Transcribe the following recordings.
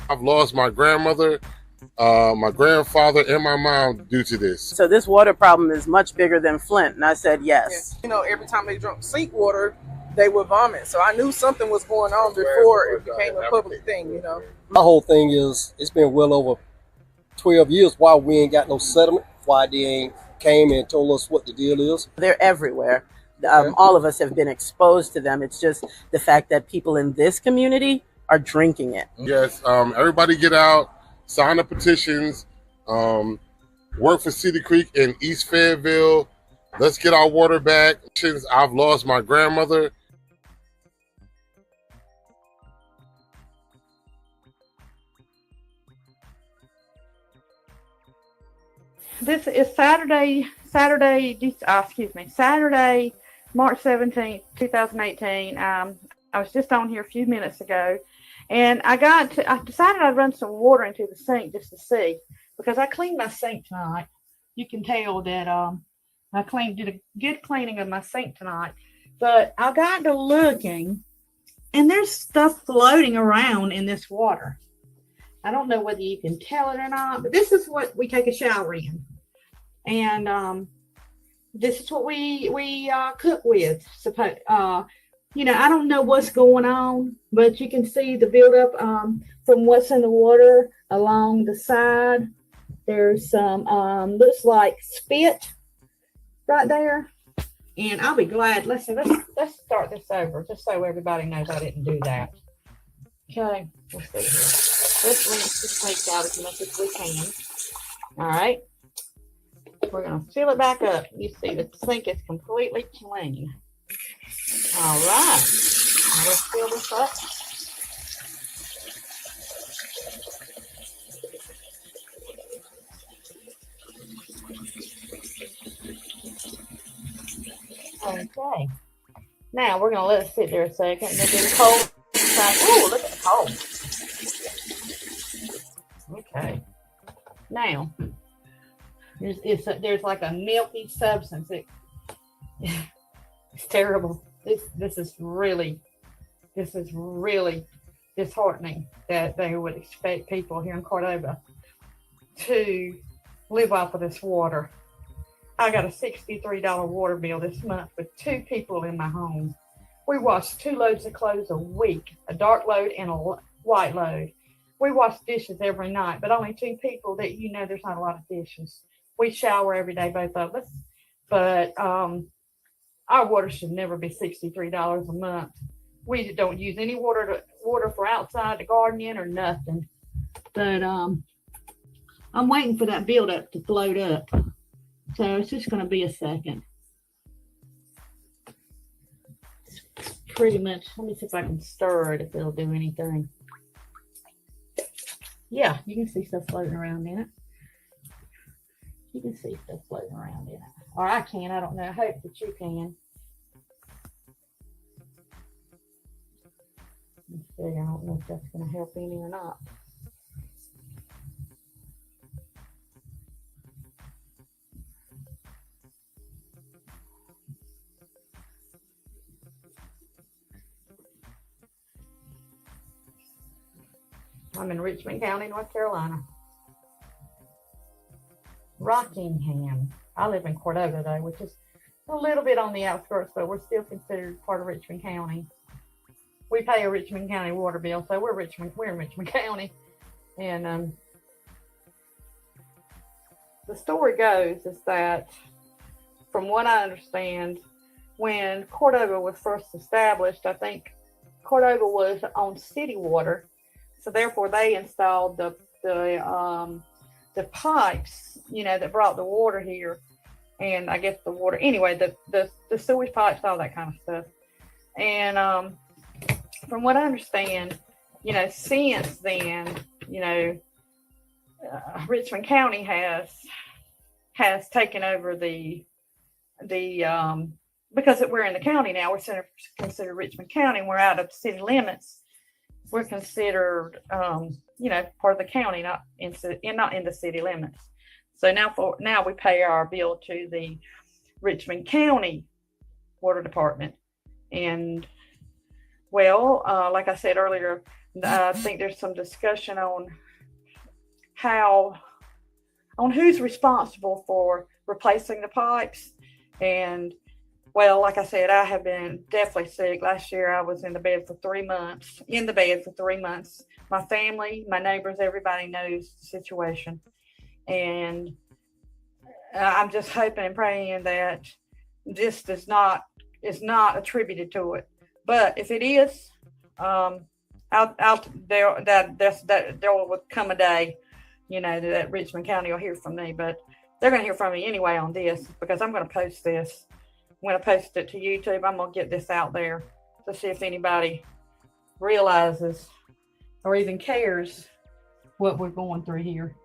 I've lost my grandmother, my grandfather, and my mom due to this. So this water problem is much bigger than Flint. And I said yes. You know, every time they drank sink water, they would vomit. So I knew something was going on before it became a public thing, you know. My whole thing is, it's been well over 12 years. Why we ain't got no settlement? Why they ain't came and told us what the deal is? They're everywhere. All of us have been exposed to them. It's just the fact that people in this community are drinking it. Yes, everybody get out, sign the petitions, work for Cedar Creek in East Fayetteville. Let's get our water back. Since I've lost my grandmother. This is Saturday, March 17th, 2018. I was just on here a few minutes ago, and I decided I'd run some water into the sink just to see, because I cleaned my sink tonight. You can tell that I did a good cleaning of my sink tonight, but I got to looking, and there's stuff floating around in this water. I don't know whether you can tell it or not, but this is what we take a shower in. And this is what we cook with. You know, I don't know what's going on, but you can see the buildup from what's in the water along the side. There's some, looks like spit right there. And I'll be glad. Let's start this over, just so everybody knows I didn't do that. Okay, let's see here. Let's rinse the sink out as much as we can. All right. We're going to fill it back up. You see the sink is completely clean. All right. Now let's fill this up. Okay. Now we're going to let it sit there a second and then get it cold. Ooh, look at the cold. Okay. Now, there's like a milky substance. It's terrible. This is really disheartening that they would expect people here in Cordova to live off of this water. I got a $63 water bill this month with 2 people in my home. We wash 2 loads of clothes a week, a dark load and a white load. We wash dishes every night, but only 2 people that, you know, there's not a lot of dishes. We shower every day, both of us, but our water should never be $63 a month. We don't use any water for outside the gardening or nothing. But I'm waiting for that buildup to float up. So it's just going to be a second. It's pretty much, let me see if I can stir it, if it'll do anything. Yeah, you can see stuff floating around in it. You can see stuff floating around in it. Or I can, I don't know. I hope that you can. Let's see, I don't know if that's going to help any or not. I'm in Richmond County, North Carolina. Rockingham. I live in Cordova, though, which is a little bit on the outskirts, but we're still considered part of Richmond County. We pay a Richmond County water bill, so we're in Richmond County. And the story goes is that, from what I understand, when Cordova was first established, I think Cordova was on city water. So therefore, they installed the pipes, you know, that brought the water here, and I guess the water anyway, the sewage pipes, all that kind of stuff. And from what I understand, you know, since then, you know, Richmond County has taken over the because we're in the county now, we're considered Richmond County. We're out of city limits. We're considered, you know, part of the county, not in the city limits. So now we pay our bill to the Richmond County Water Department. And well, like I said earlier, I think there's some discussion on who's responsible for replacing the pipes. And well, like I said, I have been definitely sick. Last year I was in the bed for 3 months, My family, my neighbors, everybody knows the situation. And I'm just hoping and praying that this is not attributed to it. But if it is, there will come a day, that Richmond County will hear from me. But they're going to hear from me anyway on this, because I'm going to post this. I'm going to post it to YouTube. I'm going to get this out there to see if anybody realizes or even cares what we're going through here.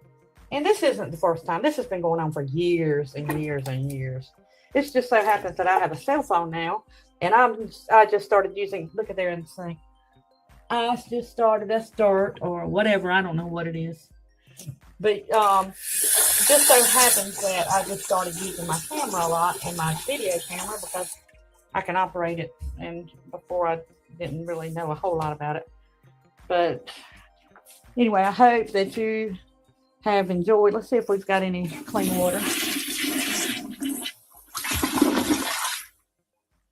And this isn't the first time. This has been going on for years and years and years. It just so happens that I have a cell phone now, and I just started using, look at there in the sink. I just started a start or whatever. I don't know what it is. But just so happens that I just started using my camera a lot, and my video camera, because I can operate it. And before I didn't really know a whole lot about it. But anyway, I hope that you have enjoyed. Let's see if we've got any clean water.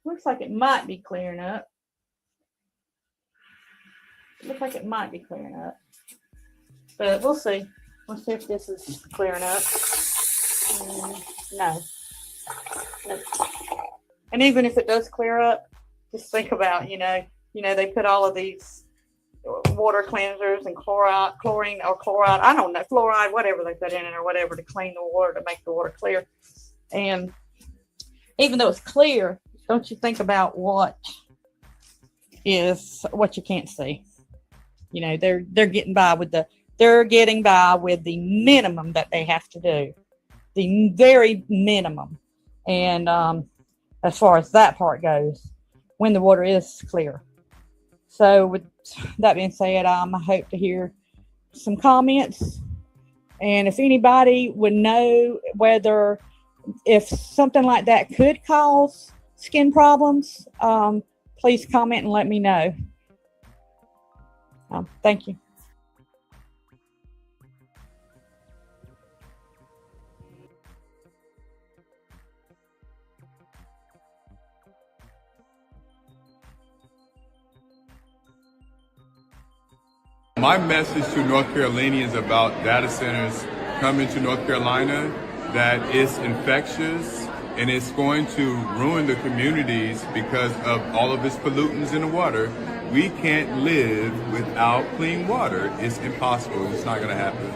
Looks like it might be clearing up. Looks like it might be clearing up. But we'll see. Let's see if this is clearing up. No. And even if it does clear up, just think about, they put all of these water cleansers and chlorine or chloride, I don't know, fluoride, whatever they put in it or whatever to clean the water, to make the water clear. And even though it's clear, don't you think about what you can't see. They're getting by with the minimum that they have to do, the very minimum. And as far as that part goes, when the water is clear. So with that being said, I hope to hear some comments. And if anybody would know if something like that could cause skin problems, please comment and let me know. Thank you. My message to North Carolinians about data centers coming to North Carolina, that it's infectious and it's going to ruin the communities because of all of its pollutants in the water. We can't live without clean water. It's impossible. It's not going to happen.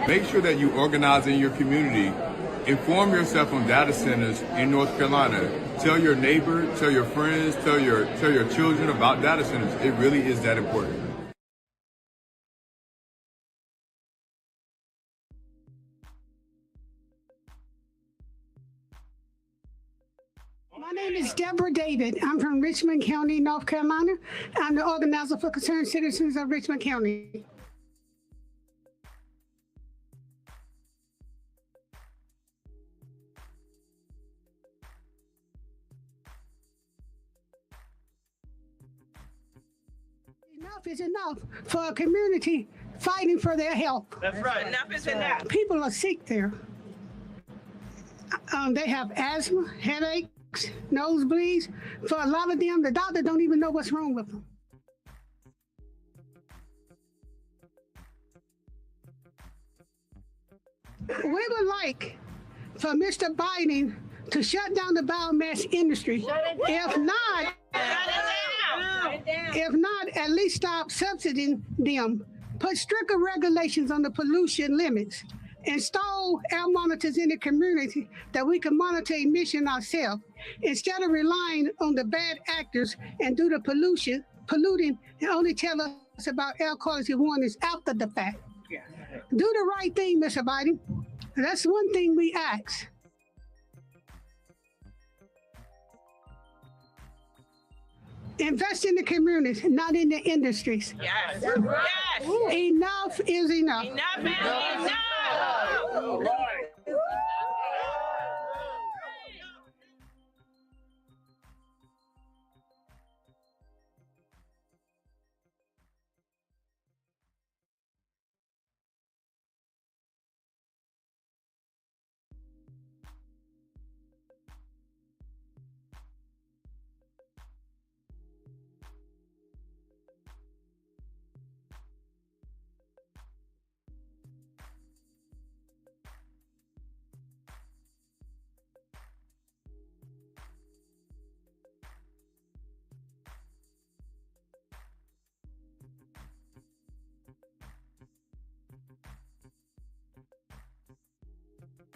Make sure that you organize in your community. Inform yourself on data centers in North Carolina. Tell your neighbor, tell your friends, tell your children about data centers. It really is that important. My name is Deborah David. I'm from Richmond County, North Carolina. I'm the organizer for Concerned Citizens of Richmond County. Enough is enough for a community fighting for their health. That's right. Enough is enough. People are sick there. They have asthma, headaches, nosebleeds. For a lot of them, the doctor don't even know what's wrong with them. We would like for Mr. Biden to shut down the biomass industry. If not, at least stop subsidizing them. Put stricter regulations on the pollution limits. Install air monitors in the community that we can monitor emission ourselves instead of relying on the bad actors and do the polluting and only tell us about air quality warnings after the fact. Do the right thing, Mr. Biden. That's one thing we ask. Invest in the communities, not in the industries. Yes. Yes. Enough is enough. Enough is enough.